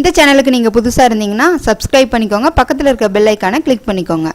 இந்த சேனலுக்கு நீங்கள் புதுசாக இருந்தீங்கன்னா சப்ஸ்கிரைப் பண்ணிக்கோங்க, பக்கத்தில் இருக்க பெல் ஐக்கானை கிளிக் பண்ணிக்கோங்க.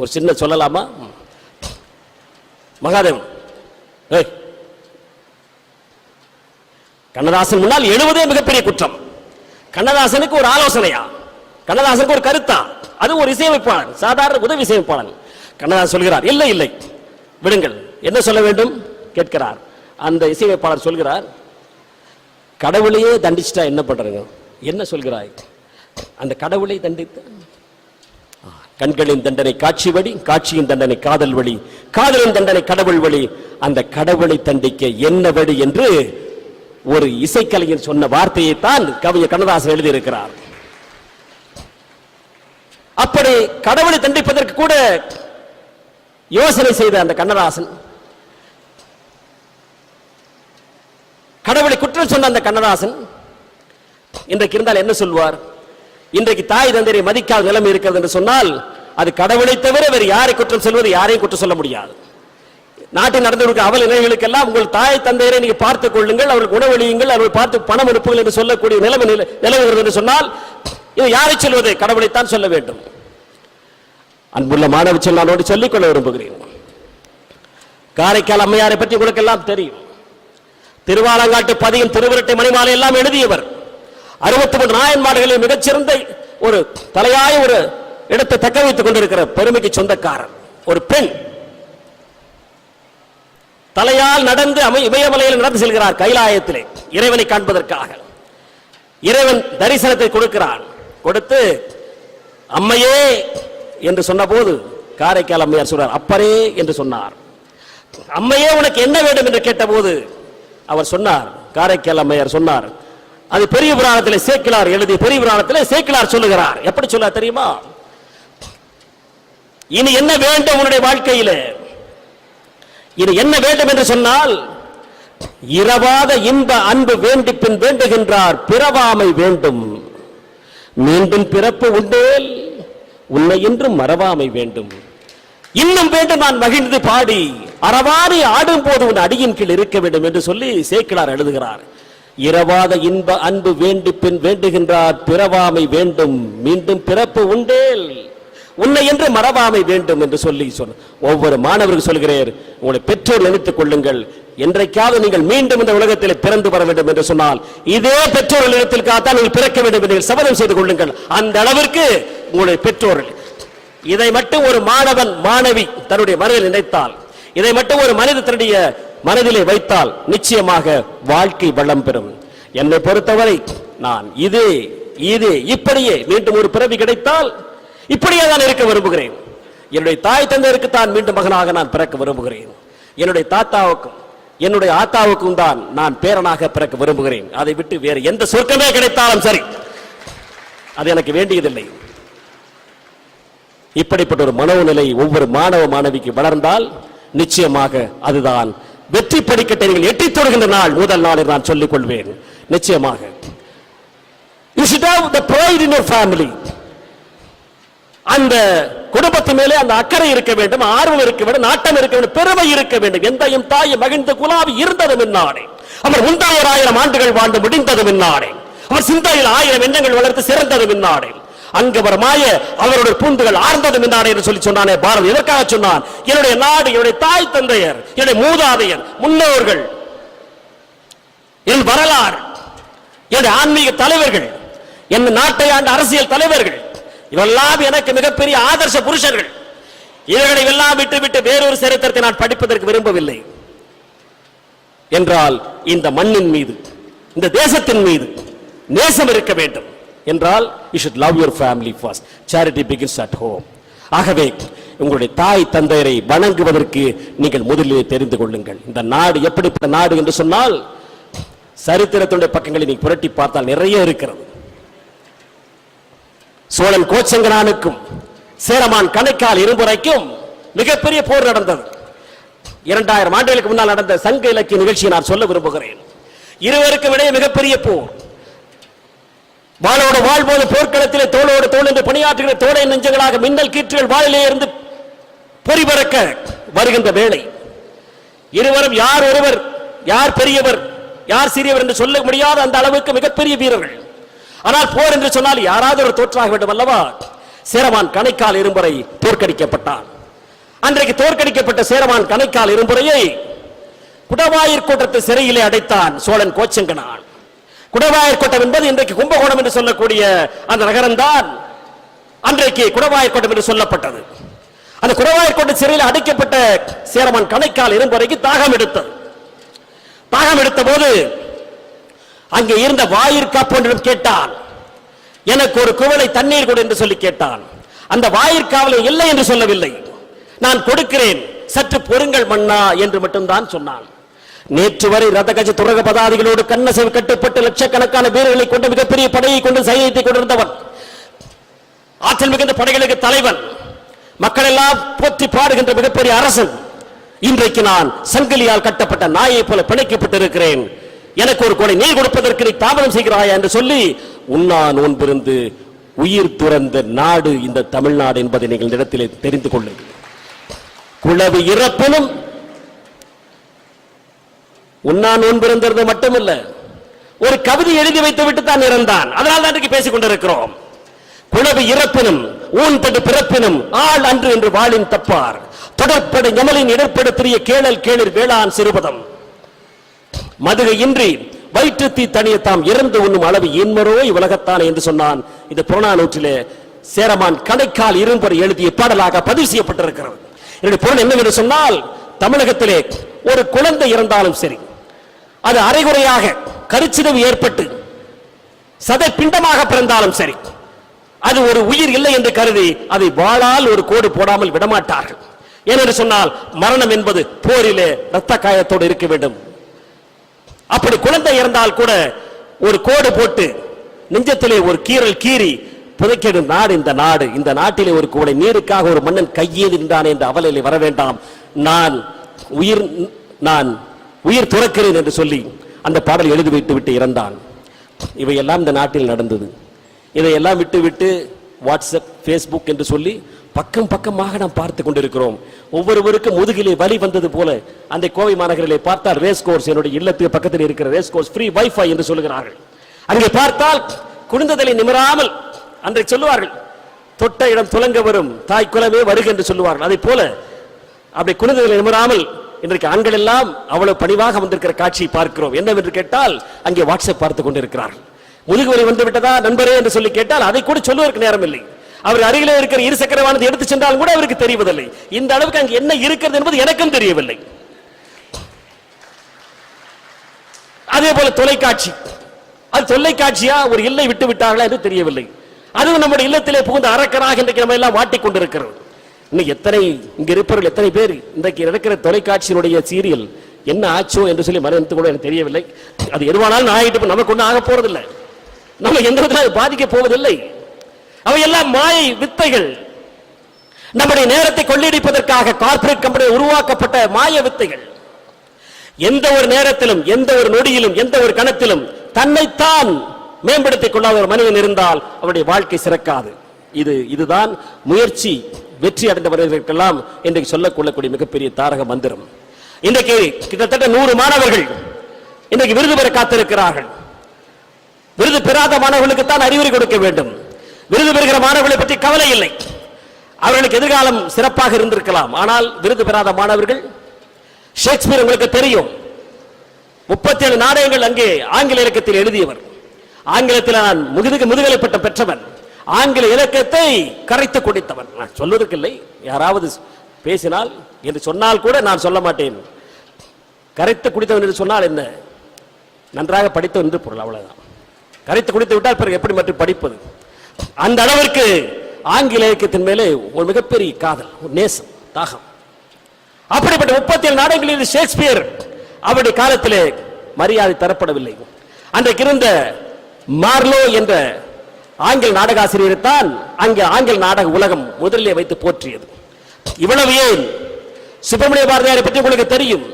ஒரு சின்ன சொல்லலாமா? மகாதேவன் கண்ணதாசன் முன்னால் எழுவதே மிகப்பெரிய குற்றம். கண்ணதாசனுக்கு ஒரு ஆலோசனையா, கண்ணதாசனுக்கு ஒரு கருத்தா? அது ஒரு இசையமைப்பாளர், சாதாரண உதவி இசையமைப்பாளர். கண்ணதாசன் சொல்கிறார், இல்லை இல்லை விடுங்கள், என்ன சொல்ல வேண்டும் கேட்கிறார். அந்த இசையமைப்பாளர் சொல்கிறார், கடவுளையே தண்டிச்சுட்டா என்ன பண்றீங்க? என்ன சொல்கிறாய்? அந்த கடவுளை தண்டித்து கண்களின் தண்டனை காட்சி வழி, காட்சியின் தண்டனை காதல் வழி, காதலின் தண்டனை கடவுள் வழி, அந்த கடவுளை தண்டிக்க என்ன வழி என்று ஒரு இசைக்கலைஞர் சொன்ன வார்த்தையை தான் கவிஞர் கண்ணதாசன் எழுதியிருக்கிறார். அப்படி கடவுளை தண்டிப்பதற்கு கூட யோசனை செய்த அந்த கண்ணதாசன், கடவுளை குற்றம் சொன்ன அந்த கண்ணதாசன் இன்றைக்கு இருந்தால் என்ன சொல்வார்? இன்றைக்கு தாய் தந்தையை மதிக்காத நிலைமை இருக்கிறது என்று சொன்னால் அது கடவுளை தவிர வேறு யாரை குற்றம் சொல்வது, யாரையும் குற்றம் சொல்ல முடியாது. நாட்டில் நடந்து கொடுக்க அவல நிலைகளுக்கெல்லாம் உங்கள் தாய் தந்தையரை நீங்க பார்த்துக் கொள்ளுங்கள், அவர்களுக்கு உணவளியுங்கள், அவர்கள் பார்த்து பணம் அனுப்புங்கள் என்று சொல்லக்கூடிய நிலைமை நிலவுகிறது என்று சொன்னால் இது யாரை சொல்வது? கடவுளைத்தான் சொல்ல வேண்டும். அன்புள்ள மாணவ செல்வனோடு சொல்லிக்கொள்ள விரும்புகிறேன். காரைக்கால் அம்மையாரை பற்றி உங்களுக்கு எல்லாம் தெரியும். திருவாலங்காட்டு பதியும், திருவிரட்டை மணிமாலை எல்லாம் எழுதியவர். 63 நாயன்மார்களில் மிகச்சிறந்த ஒரு தலையாய ஒரு இடத்தை தக்க வைத்துக் கொண்டிருக்கிற பெருமைக்கு சொந்தக்காரர் ஒரு பெண். தலையால் நடந்து இமயமலையில் நடந்து செல்கிறார் கைலாயத்திலே இறைவனை காண்பதற்காக. இறைவன் தரிசனத்தை கொடுக்கிறான். கொடுத்து அம்மையே என்று சொன்ன போது காரைக்கால் அம்மையார் சொல்றார், அப்பரே என்று சொன்னார். அம்மையே உனக்கு என்ன வேண்டும் என்று கேட்ட போது அவர் சொன்னார், காரைக்கால் அம்மையார் சொன்னார், அது பெரிய புராணத்தில் சேக்கிலார் எழுதிய பெரிய புராணத்தில் சேக்கிலார் சொல்லுகிறார். எப்படி சொல்ல தெரியுமா? இனி என்ன வேண்டும் உன்னுடைய வாழ்க்கையில்? இது என்ன வேண்டும் என்று சொன்னால், இரவாத இன்ப அன்பு வேண்டி பின் வேண்டுகின்றார், பிறவாமை வேண்டும். மீண்டும் பிறப்பு உண்டேல் உன்னை என்றும் மறவாமை வேண்டும். இன்னும் வேண்டும் நான் மகிழ்ந்து பாடி அறவாரி ஆடும் போது உன் அடியின் கீழ் இருக்க வேண்டும் என்று சொல்லி சேக்கிலார் எழுதுகிறார். இரவாத இன்ப அன்பு வேண்டி பின் வேண்டுகின்றார், பிறவாமை வேண்டும். மீண்டும் பிறப்பு உண்டேல் உன்னை என்று மறவாமை வேண்டும் என்று சொல்லி ஒவ்வொரு மாணவருக்கு சொல்கிறேன், உங்களை பெற்றோர் நினைத்துக் கொள்ளுங்கள். என்றைக்காவது நீங்கள் மீண்டும் இந்த உலகத்தில் பிறந்து வர வேண்டும் என்று சொன்னால் இதே பெற்றோர்கள் இடத்திற்காகத்தான் நீங்கள் பிறக்க வேண்டும் என்று சபதம் செய்து கொள்ளுங்கள். அந்த அளவிற்கு உங்களுடைய பெற்றோர்கள். இதை மட்டும் ஒரு மாணவன் மாணவி தன்னுடைய மனதில் நினைத்தால், இதை மட்டும் ஒரு மனித தன்னுடைய மனதிலே வைத்தால் நிச்சயமாக வாழ்க்கை வளம் பெறும். என்னை பொறுத்தவரை நான் இப்படியே மீண்டும் ஒரு பிறவி கிடைத்தால் இப்படியே தான் இருக்க விரும்புகிறேன். என்னுடைய தாய் தந்தையருக்கு தான் மீண்டும் மகனாக நான் பிறக்க விரும்புகிறேன். என்னுடைய தாத்தாவுக்கும் என்னுடைய ஆத்தாவுக்கும் தான் நான் பேரனாக பிறக்க விரும்புகிறேன். அதை விட்டு வேறு எந்த சொர்க்கமே கிடைத்தாலும் சரி, அது எனக்கு வேண்டியதில்லை. இப்படிப்பட்ட ஒரு மனோநிலை ஒவ்வொரு மாணவ மாணவிக்கு வளர்ந்தால் நிச்சயமாக அதுதான் வெற்றி படிக்கட்டை நீங்கள் எட்டி தொடுகின்ற நாள், முதல் நாளில் நான் சொல்லிக் கொள்வேன். நிச்சயமாக you should have the pride in your family. அந்த குடும்பத்தின் மேலே அந்த அக்கறை இருக்க வேண்டும், ஆர்வம் இருக்க வேண்டும், நாட்டம் இருக்க வேண்டும், பெருமை இருக்க வேண்டும். எந்தையும் தாயை மகிழ்ந்து குலாவி இருந்ததும் இன்னாடே, அவர் 1000 ஆண்டுகள் வாழ்ந்து முடிந்ததும் இன்னாடே, அவர் சிந்தையில் 1000 எண்ணங்கள் வளர்த்து சிறந்ததும் இன்னாடே, அங்கவரமாய அவருடைய பூந்துகள் ஆர்ந்ததும் இன்னாடே என்று சொல்லி சொன்னானே பாரதி. எதற்காக சொன்னான்? என்னுடைய நாடு, என்னுடைய தாய் தந்தையர், என்னுடைய மூதாதையர், முன்னோர்கள், என் வரலாறு, என்னுடைய ஆன்மீக தலைவர்கள், என் நாட்டை ஆண்ட அரசியல் தலைவர்கள், இவெல்லாம் எனக்கு மிகப்பெரிய ஆதர்ச புருஷர்கள். இவர்களை எல்லாம் விட்டுவிட்டு வேறொரு சரித்திரத்தை நான் படிப்பதற்கு விரும்பவில்லை என்றால் இந்த மண்ணின் மீது, இந்த தேசத்தின் மீது நேசம் இருக்க வேண்டும் என்றால் you should love your family first. Charity begins at home. ஆகவே உங்களுடைய தாய் தந்தையரை வணங்குவதற்கு நீங்கள் முதலிலே தெரிந்து கொள்ளுங்கள். இந்த நாடு எப்படிப்பட்ட நாடு என்று சொன்னால், சரித்திரத்துடைய பக்கங்களை நீங்க புரட்டி பார்த்தால் நிறைய இருக்கிறது. சோழன் கோச்செங்கனானுக்கும் சேரமான் கணைக்கால் இரும்புரைக்கும் மிகப்பெரிய போர் நடந்தது. 2000 ஆண்டுகளுக்கு முன்னால் நடந்த சங்க இலக்கிய நிகழ்ச்சியை நான் சொல்ல விரும்புகிறேன். இருவருக்கும் இடையே மிகப்பெரிய போர். வாளோடு வாழ் போது போர்க்களத்திலே தோளோடு தோள் என்று பணியாற்றுகிற தோளை நெஞ்சங்களாக மின்னல் கீற்றுகள் வாளிலே இருந்து பொறிபறக்க வருகின்ற வேளை இருவரும் யார் ஒருவர் யார் பெரியவர் யார் சிறியவர் என்று சொல்ல முடியாத அந்த அளவுக்கு மிகப்பெரிய வீரர்கள். ஆனால் போர் என்று சொன்னால் யாராவது ஒரு தோற்றாக வேண்டும் அல்லவா? சேரமான் கணைக்கால் இரும்புரை தோற்கடிக்கப்பட்டான். அன்றைக்கு தோற்கடிக்கப்பட்ட சேரமான் கணைக்கால் இரும்புரையை குடவாயிற் கோட்டத்தை சிறையிலே அடைத்தான் சோழன் கோச்செங்கனான். குடவாயிற் கோட்டம் என்பது இன்றைக்கு கும்பகோணம் என்று சொல்லக்கூடிய அந்த நகரம்தான் அன்றைக்கு குடவாயிற் கோட்டம் என்று சொல்லப்பட்டது. அந்த குடவாயிற் கோட்டை சிறையில் அடைக்கப்பட்ட சேரமான் கணைக்கால் இரும்புரைக்கு தாகம் எடுத்தது. தாகம் எடுத்த போது அங்கே இருந்த வாயிற்காப்பொன்றிடம் கேட்டான், எனக்கு ஒரு குவளை தண்ணீர் கொடு என்று சொல்லி கேட்டான். அந்த வாயிற்காவலை இல்லை என்று சொல்லவில்லை, நான் கொடுக்கிறேன் சற்று பொறுங்கள் மன்னா என்று மட்டும்தான் சொன்னான். நேற்று வரை ரதகஜ துரக பதாதிகளோடு கண்ணசைவு கட்டுப்பட்டு லட்சக்கணக்கான வீரர்களை கொண்டு மிகப்பெரிய படையை கொண்டு சைனியத்தை கொண்டிருந்தவன், ஆற்றல் மிகுந்த படைகளுக்கு தலைவன், மக்கள் எல்லாம் போற்றி பாடுகின்ற மிகப்பெரிய அரசன், இன்றைக்கு நான் சங்கிலியால் கட்டப்பட்ட நாயை போல பிணைக்கப்பட்டிருக்கிறேன், எனக்கு ஒரு கோடை நீர் கொடுப்பதற்கு நீ தாமதம் செய்கிறாயா என்று சொல்லி உண்ணா நோன்பிருந்து உயிர் துறந்த நாடு இந்த தமிழ்நாடு என்பதை நீங்கள் இடத்திலே தெரிந்து கொள்ளுங்கள். குளவு இறப்பினும் உண்ணா நோன்பிருந்தது மட்டுமல்ல, ஒரு கவிதை எழுதி வைத்து விட்டு தான் இறந்தான். அதனால் தான் பேசிக் கொண்டிருக்கிறோம். குளவு இறப்பினும் ஊன் தடு பிறப்பினும் ஆள் அன்று என்று வாளின் தப்பார் தொடர்படை ஞமலின் இடர்படுத்திய கேளல் கேளிர் வேளாண் சிறுபதம் மதுகை இன்றி வயிற்று தீ தனிய தாம் இறந்து உண்ணும் அளவு இன்மரோ இவ்வுலகத்தானே என்று சொன்னான். இந்த புறநானூற்றிலே சேரமான் கணைக்கால் இரும்புரை எழுதிய பாடலாக பதிவு செய்யப்பட்டிருக்கிறது. என்னுடைய பொருள் என்னவென்று சொன்னால், தமிழகத்திலே ஒரு குழந்தை இறந்தாலும் சரி, அது அரைகுறையாக கருச்சிதைவு ஏற்பட்டு சதை பிண்டமாக பிறந்தாலும் சரி, அது ஒரு உயிர் இல்லை என்று கருதி அதை வாளால் ஒரு கோடு போடாமல் விடமாட்டார்கள். ஏனென்று சொன்னால் மரணம் என்பது போரிலே இரத்த காயத்தோடு இருக்க வேண்டும். அப்படி குழந்தை இறந்தால் கூட ஒரு கோடு போட்டு நெஞ்சத்திலே ஒரு கீறல் கீறி புதைக்கிடும் நாடு இந்த நாடு. இந்த நாட்டிலே ஒரு கோடை நீருக்காக ஒரு மன்னன் கையேறி நின்றான் என்ற அவலையிலே வர வேண்டாம். நான் உயிர் துறக்கிறேன் என்று சொல்லி அந்த பாடல் எழுதி வைத்து விட்டு இறந்தான். இவையெல்லாம் இந்த நாட்டில் நடந்தது. இதையெல்லாம் விட்டு வாட்ஸ்அப், ஃபேஸ்புக் என்று சொல்லி பக்கம் பக்கமாக நாம் பார்த்து கொண்டிருக்கிறோம். ஒவ்வொருவருக்கும் முதுகிலே வலி வந்தது போல அந்த கோவை மாநகரிலே பார்த்தால் ரேஸ் கோர்ஸ், என்னுடைய இல்லத்துக்கு பக்கத்தில் இருக்கிற ரேஸ் கோர்ஸ் ஃப்ரீ வைஃபை என்று சொல்லுகிறார்கள். அங்கே பார்த்தால் குனிந்ததலை நிமிராமல் அன்றைக்கு சொல்லுவார்கள், தொட்ட இடம் துலங்க வரும் தாய் குலமே வருக என்று சொல்லுவார்கள். அதை போல அப்படி குனிந்ததலை நிமிராமல் இன்றைக்கு ஆண்கள் எல்லாம் அவ்வளவு பணிவாக வந்திருக்கிற காட்சியை பார்க்கிறோம். என்னவென்று கேட்டால் அங்கே வாட்ஸ்அப் பார்த்து கொண்டிருக்கிறார்கள். முதுகு வலி வந்து விட்டதா நண்பரே என்று சொல்லி கேட்டால் அதை கூட சொல்லுவதற்கு நேரம் இல்லை. அவர் அருகிலே இருக்கிற இருசக்கர வாகனத்தை எடுத்து சென்றால் கூட அவருக்கு தெரிவதில்லை. இந்த அளவுக்கு அங்கு என்ன இருக்கிறது என்பது எனக்கும் தெரியவில்லை. அதே போல தொலைக்காட்சி, அது தொலைக்காட்சியா ஒரு இல்லை விட்டு விட்டார்களா என்று தெரியவில்லை. அதுவும் நம்முடைய இல்லத்திலே புகுந்த அரக்கராக இன்றைக்கு நம்ம எல்லாம் மாட்டிக்கொண்டிருக்கிறது. இன்னும் எத்தனை இங்க இருப்பவர்கள் எத்தனை பேர் இன்றைக்கு இருக்கிற தொலைக்காட்சியினுடைய சீரியல் என்ன ஆச்சோ என்று சொல்லி மறைந்து கூட எனக்கு தெரியவில்லை. அது எதுவானாலும் ஆகிட்டு நமக்கு ஒன்றும் ஆக போறதில்லை, நம்ம எந்த விதத்தில் பாதிக்க போவதில்லை. அவையெல்லாம் மாயை வித்தைகள், நம்முடைய நேரத்தை கொள்ளையடிப்பதற்காக கார்ப்பரேட் கம்பெனி உருவாக்கப்பட்ட மாய வித்தைகள். எந்த ஒரு நேரத்திலும், எந்த ஒரு நொடியிலும், எந்த ஒரு கணத்திலும் தன்னைத்தான் மேம்படுத்திக் கொள்ளாத ஒரு மனிதன் இருந்தால் அவருடைய வாழ்க்கை சிறக்காது. இதுதான் முயற்சி வெற்றி அடைந்தவர்களுக்கெல்லாம் இன்றைக்கு சொல்லக்கூடிய மிகப்பெரிய தாரக மந்திரம். இன்றைக்கு கிட்டத்தட்ட 100 மாணவர்கள் இன்றைக்கு விருது பெற காத்திருக்கிறார்கள். விருது பெறாத மாணவர்களுக்கு தான் அறிவுரை கொடுக்க வேண்டும். விருது பெறுகிற மாணவர்களை பற்றி கவலை இல்லை, அவர்களுக்கு எதிர்காலம் சிறப்பாக இருந்திருக்கலாம். ஆனால் விருது பெறாத மாணவர்கள், ஷேக்ஸ்பியர் உங்களுக்கு தெரியும், 37 நாடகங்கள் அங்கே ஆங்கில இலக்கியத்தில் எழுதியவர். ஆங்கிலத்தில் நான் முதுகலை பட்டம் பெற்றவன், ஆங்கில இலக்கியத்தை கரைத்து குடித்தவன். நான் சொல்வதற்கு இல்லை, யாராவது பேசினால் என்று சொன்னால் கூட நான் சொல்ல மாட்டேன். கரைத்து குடித்தவன் என்று சொன்னால் என்ன, நன்றாக படித்தவன் என்று பொருள், அவ்வளவுதான். கரைத்து குடித்து விட்டால் பிறகு எப்படி மட்டும் படிப்பது? அந்த அளவிற்கு ஆங்கில இலக்கியத்தின் மேலே ஒரு மிகப்பெரிய காதல், ஒரு நேசம், தாகம். அப்படிப்பட்ட 37 நாடகங்களில் ஷேக்ஸ்பியர் அவருடைய காலத்திலே மரியாதை தரப்படவில்லை. அன்றைக்கு இருந்த மார்லோ என்ற ஆங்கில நாடகாசிரியரை தான் அங்கே ஆங்கில நாடக உலகம் முதலிலே வைத்து போற்றியது. இவ்வளவு ஏன், சுப்பிரமணிய பாரதியாரை பற்றி உங்களுக்கு தெரியும்.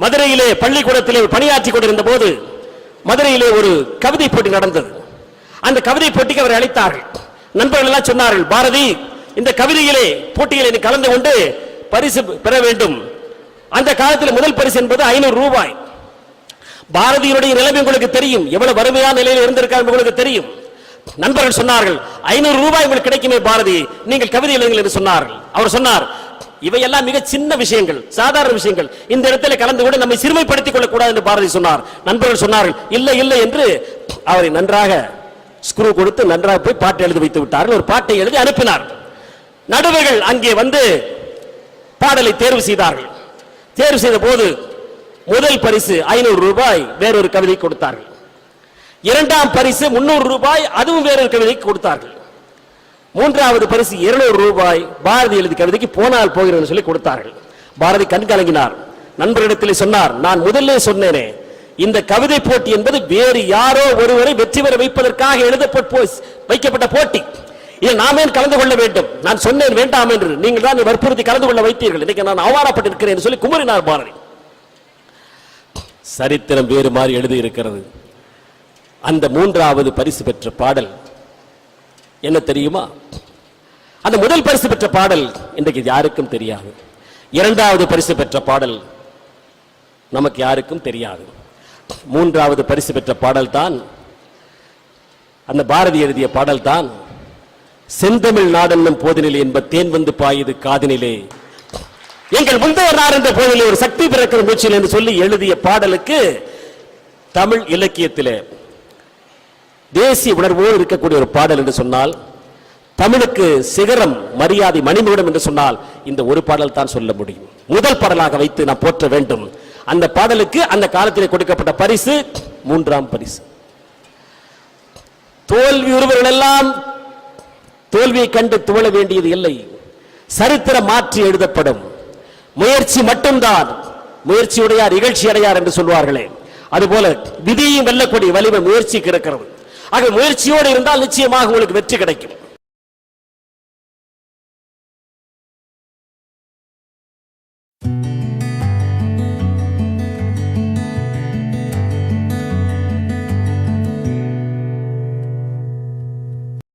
மதுரையிலே பள்ளிக்கூடத்திலே பணியாற்றி கொண்டிருந்த போது மதுரையிலே ஒரு கவிதை போட்டி நடந்தது. அந்த கவிதை போட்டிக்கு அவரை அழைத்தார்கள். நண்பர்கள் எல்லாம் சொன்னார்கள், பாரதி இந்த கவிதையிலே போட்டியிலே நீ கலந்து கொண்டு பரிசு பெற வேண்டும். அந்த காலத்தில் முதல் பரிசு என்பது 500 ரூபாய். பாரதியுடைய நிலைமை உங்களுக்கு தெரியும், எவ்வளவு வறுமையான நிலையில் இருந்திருக்கார் உங்களுக்கு தெரியும். நண்பர்கள் சொன்னார்கள், 500 ரூபாய் உங்களுக்கு கிடைக்குமே பாரதி, நீங்கள் கவிதை எழுதுங்கள் என்று சொன்னார்கள். அவர் சொன்னார், இவையெல்லாம் மிக சின்ன விஷயங்கள், சாதாரண விஷயங்கள், இந்த இடத்துல கலந்து கூட நம்மை சிறுமைப்படுத்திக் கொள்ளக் கூடாது என்று பாரதி சொன்னார். நண்பர்கள் சொன்னார்கள், இல்லை இல்லை என்று அவரை நன்றாக ஸ்க்ரூ கொடுத்து நன்றாக போய் பாட்டு எழுதி வைத்து விட்டார்கள். ஒரு பாட்டை எழுதி அனுப்பினார். நடுவர்கள் அங்கே வந்து பாடலை தேர்வு செய்தார்கள். தேர்வு செய்த போது முதல் பரிசு 500 ரூபாய் வேறொரு கவிதை கொடுத்தார்கள். இரண்டாம் பரிசு 300 ரூபாய், அதுவும் வேறொரு கவிதைக்கு கொடுத்தார்கள். மூன்றாவது பரிசு 200 ரூபாய் பாரதி எழுதி கவிதைக்கு போனால் போகிறேன் சொல்லி கொடுத்தார்கள். பாரதி கண் கலங்கினார். நண்பரிடத்தில் சொன்னார், நான் முதல்ல சொன்னேனே, இந்த கவிதை போட்டி என்பது வேறு யாரோ ஒருவரை வெற்றி பெற வைப்பதற்காக வைக்கப்பட்ட போட்டி. இதில் நாமே கலந்து கொள்ள வேண்டும். நான் சொன்னேன் வேண்டாம் என்று, நீங்கள் தான் வற்புறுத்தி கலந்து கொள்ள வைத்தீர்கள். இன்னைக்கு நான் அவமானப்பட்டிருக்கிறேன் என்று சொல்லி குமரினார் பாரதி. சரித்திரம் வேறு மாதிரி எழுதி இருக்கிறது. அந்த மூன்றாவது பரிசு பெற்ற பாடல் என்ன தெரியுமா? அந்த முதல் பரிசு பெற்ற பாடல் இன்றைக்கு யாருக்கும் தெரியாது. இரண்டாவது பரிசு பெற்ற பாடல் நமக்கு யாருக்கும் தெரியாது. மூன்றாவது பரிசு பெற்ற பாடல் தான் அந்த பாரதி எழுதிய பாடல் தான், செந்தமிழ் நாடென்னும் போதினிலே என்ப தேன் வந்து பாயுது காதினிலே, எங்கள் முந்தையர் நாடு என்ற போதிலே ஒரு சக்தி பிறக்கிற மூச்சில் என்று சொல்லி எழுதிய பாடலுக்கு தமிழ் இலக்கியத்திலே தேசிய உணர்வோடு இருக்கக்கூடிய ஒரு பாடல் என்று சொன்னால், தமிழுக்கு சிகரம் மரியாதை மணிமகுடம் என்று சொன்னால் இந்த ஒரு பாடல் தான் சொல்ல முடியும். முதல் பாடலாக வைத்து நாம் போற்ற வேண்டும். அந்த பாடலுக்கு அந்த காலத்திலே கொடுக்கப்பட்ட பரிசு 3ஆம் பரிசு. தோல்வி ஒருவர்கள் எல்லாம் தோல்வியை கண்டு துவள வேண்டியது இல்லை, சரித்திரம் மாற்றி எழுதப்படும். முயற்சி மட்டும்தான், முயற்சியுடையார் இகழ்ச்சி அடையார் என்று சொல்வார்களே, அதுபோல விதியையும் வெல்லக்கூடிய வலிமை முயற்சிக்கு இருக்கிறது. ஆக முயற்சியோடு இருந்தால் நிச்சயமாக உங்களுக்கு வெற்றி கிடைக்கும்.